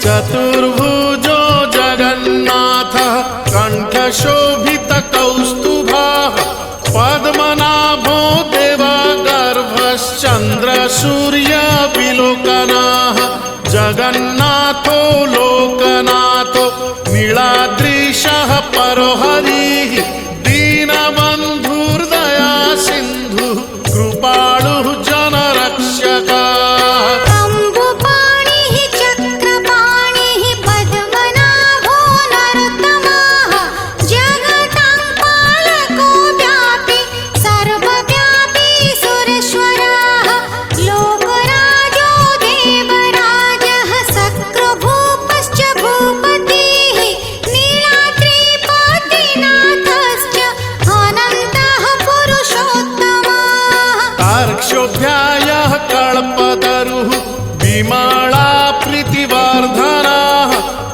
चतुर्भुजो जगन्नाथः कण्ठशोभितकौस्तुभः पद्मनाभो देवगर्भश्चन्द्रसूर्यविलोकनः जगन्नाथो लोकनाथो नीलाद्रीशः परो हरिः दीनबन्धुर्दया सिन्धुः कृपालुः जनरक्षकः क्षोभ्यायः कल्पतरुः विमला प्रीतिवर्धनः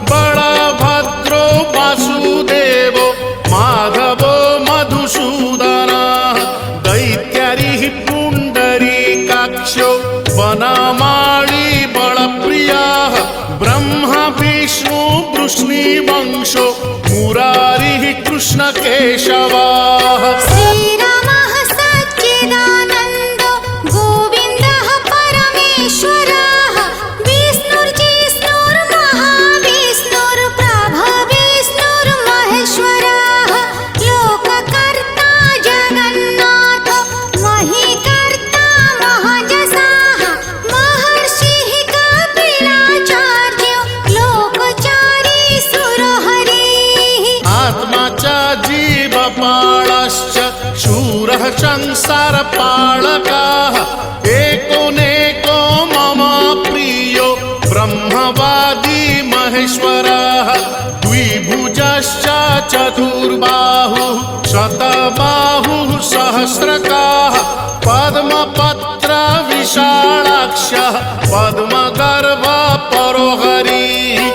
बलभद्रो वासुदेवो माधवो मधुसूदनः दैत्यरिः पुण्डरीकाक्षो वनमाली बलप्रियः ब्रह्मा विष्णु वृष्णिवंशो मुरारिः कृष्णकेशवः जीवपालश्च शूरः संसारपालकः एकोनेको मम प्रियो ब्रह्मवादी महेश्वरः द्विभुजश्च चतुर्बाहुः शतबाहुः सहस्रकाः पद्मपत्र विशालाक्षः पद्मगर्भः परो हरिः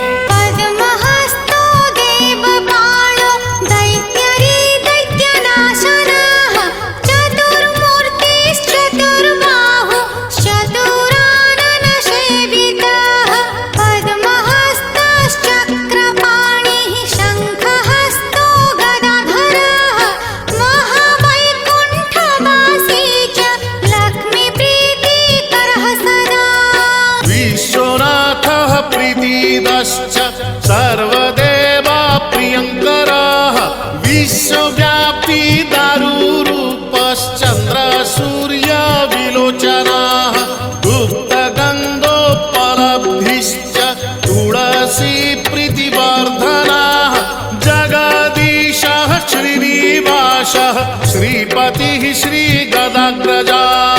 सर्वदेवा प्रियंकरः विश्वव्यापी दारुरूपश्चन्द्रसूर्यविलोचनः गुप्तगन्धोपलब्धिश्च तुलसी प्रीतिवर्धनः जगदीशः श्रीनिवासः श्रीपतिः श्रीगदाग्रजः